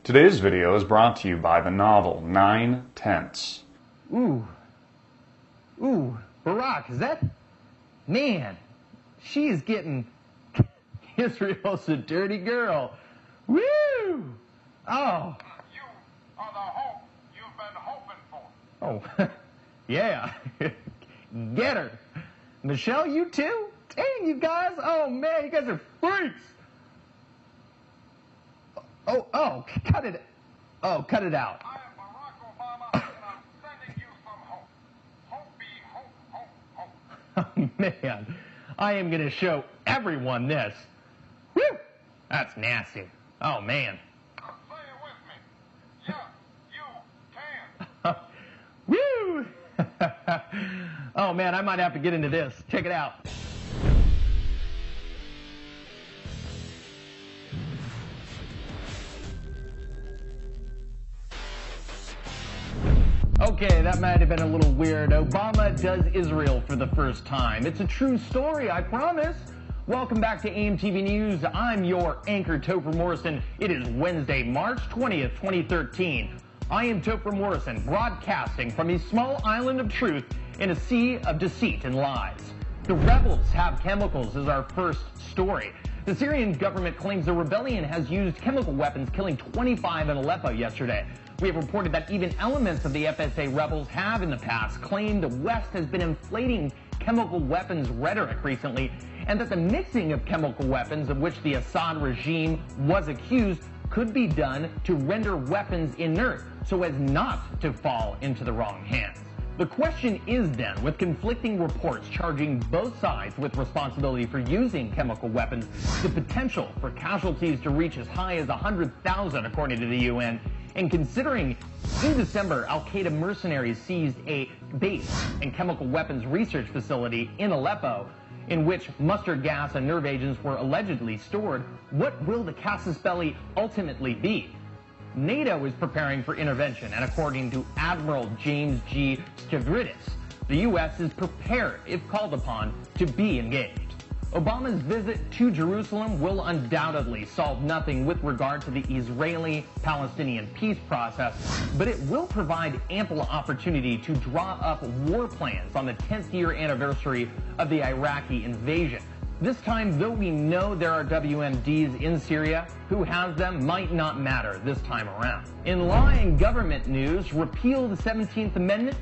Today's video is brought to you by the novel 9/10. Ooh, Barack, is that? Man, she is getting... Israel's a dirty girl. Woo! Oh. You are the hope you've been hoping for. Oh, yeah. Get her. Michelle, you too? Dang, you guys. Oh, man, you guys are freaks. Oh, cut it. Oh, cut it out. I am Barack Obama, and I'm sending you some hope. Hope be hope. Oh, man, I am going to show everyone this. Woo! That's nasty. Oh, man. Now say it with me. Yeah, you can. Woo! Oh, man, I might have to get into this. Check it out. Okay, that might have been a little weird. Obama does Israel for the first time. It's a true story, I promise. Welcome back to AMTV News. I'm your anchor, Topher Morrison. It is Wednesday, March 20th, 2013. I am Topher Morrison, broadcasting from a small island of truth in a sea of deceit and lies. The rebels have chemicals is our first story. The Syrian government claims the rebellion has used chemical weapons, killing 25 in Aleppo yesterday. We have reported that even elements of the FSA rebels have in the past claimed the West has been inflating chemical weapons rhetoric recently, and that the mixing of chemical weapons of which the Assad regime was accused could be done to render weapons inert so as not to fall into the wrong hands. The question is then, with conflicting reports charging both sides with responsibility for using chemical weapons, the potential for casualties to reach as high as 100,000 according to the UN, and considering in December Al-Qaeda mercenaries seized a base and chemical weapons research facility in Aleppo in which mustard gas and nerve agents were allegedly stored, what will the casus belli ultimately be? NATO is preparing for intervention, and according to Admiral James G. Stavridis, the U.S. is prepared, if called upon, to be engaged. Obama's visit to Jerusalem will undoubtedly solve nothing with regard to the Israeli-Palestinian peace process, but it will provide ample opportunity to draw up war plans on the 10th year anniversary of the Iraqi invasion. This time, though we know there are WMDs in Syria, who has them might not matter this time around. In law and government news, repeal the 17th Amendment.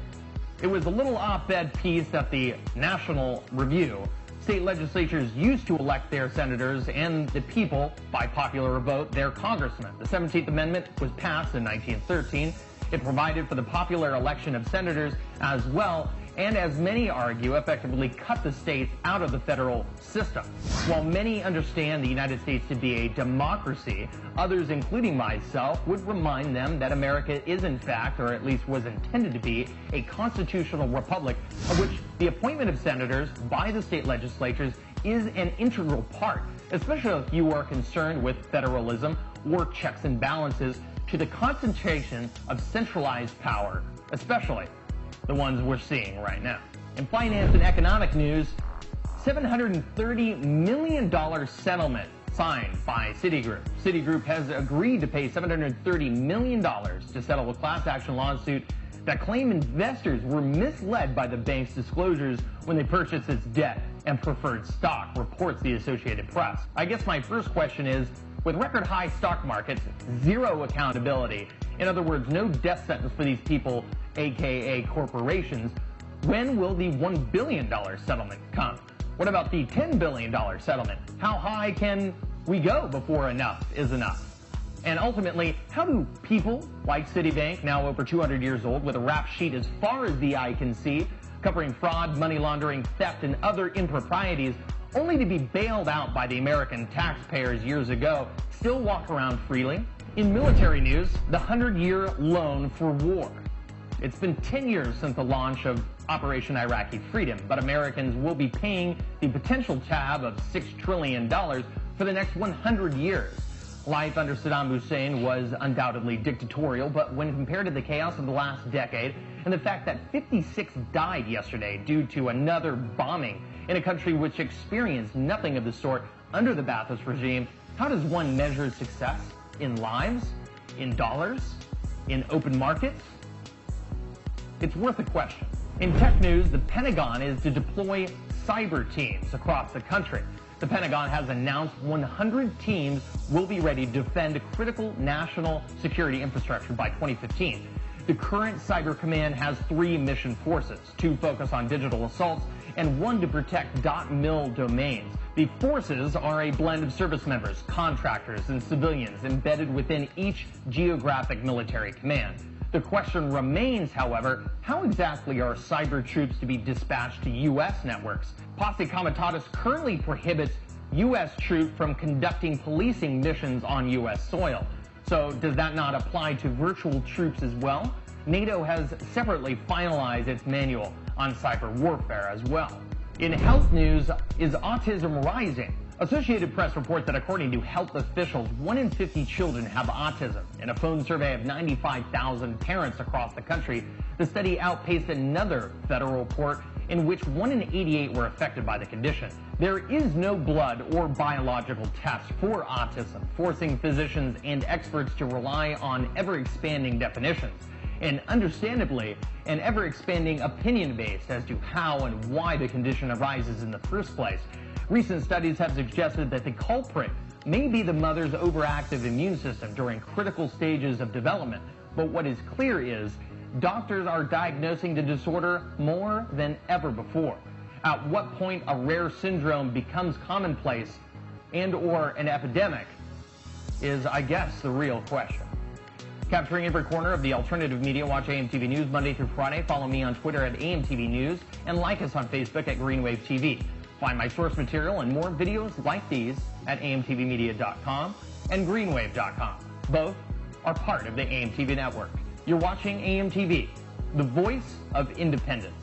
It was a little op-ed piece at the National Review. State legislatures used to elect their senators and the people, by popular vote, their congressmen. The 17th Amendment was passed in 1913. It provided for the popular election of senators as well, and as many argue, effectively cut the states out of the federal system. While many understand the United States to be a democracy, others, including myself, would remind them that America is in fact, or at least was intended to be, a constitutional republic of which the appointment of senators by the state legislatures is an integral part, especially if you are concerned with federalism or checks and balances to the concentration of centralized power, especially the ones we're seeing right now. In finance and economic news, $730 million settlement signed by Citigroup. Citigroup has agreed to pay $730 million to settle a class action lawsuit that claim investors were misled by the bank's disclosures when they purchased its debt and preferred stock, reports the Associated Press. I guess my first question is, with record high stock markets, zero accountability, in other words, no death sentence for these people, aka corporations, when will the $1 billion settlement come? What about the $10 billion settlement? How high can we go before enough is enough? And ultimately, how do people like Citibank, now over 200 years old, with a rap sheet as far as the eye can see, covering fraud, money laundering, theft, and other improprieties, only to be bailed out by the American taxpayers years ago, still walk around freely? In military news, the 100-year loan for war. It's been 10 years since the launch of Operation Iraqi Freedom, but Americans will be paying the potential tab of $6 trillion for the next 100 years. Life under Saddam Hussein was undoubtedly dictatorial, but when compared to the chaos of the last decade and the fact that 56 died yesterday due to another bombing in a country which experienced nothing of the sort under the Ba'athist regime, how does one measure success in lives? In dollars? In open markets? It's worth a question. In tech news, the Pentagon is to deploy cyber teams across the country. The Pentagon has announced 100 teams will be ready to defend critical national security infrastructure by 2015. The current Cyber Command has 3 mission forces, 2 focus on digital assaults and 1 to protect .mil domains. The forces are a blend of service members, contractors, and civilians embedded within each geographic military command. The question remains, however, how exactly are cyber troops to be dispatched to U.S. networks? Posse Comitatus currently prohibits U.S. troops from conducting policing missions on U.S. soil. So does that not apply to virtual troops as well? NATO has separately finalized its manual on cyber warfare as well. In health news, is autism rising? Associated Press reports that according to health officials, 1 in 50 children have autism. In a phone survey of 95,000 parents across the country, the study outpaced another federal report in which 1 in 88 were affected by the condition. There is no blood or biological test for autism, forcing physicians and experts to rely on ever-expanding definitions. And understandably, an ever-expanding opinion base as to how and why the condition arises in the first place. Recent studies have suggested that the culprit may be the mother's overactive immune system during critical stages of development. But what is clear is doctors are diagnosing the disorder more than ever before. At what point a rare syndrome becomes commonplace and/or an epidemic is, I guess, the real question. Capturing every corner of the alternative media, watch AMTV News Monday through Friday. Follow me on Twitter at AMTV News and like us on Facebook at Greenwave TV. Find my source material and more videos like these at amtvmedia.com and greenwave.com. Both are part of the AMTV network. You're watching AMTV, the voice of independence.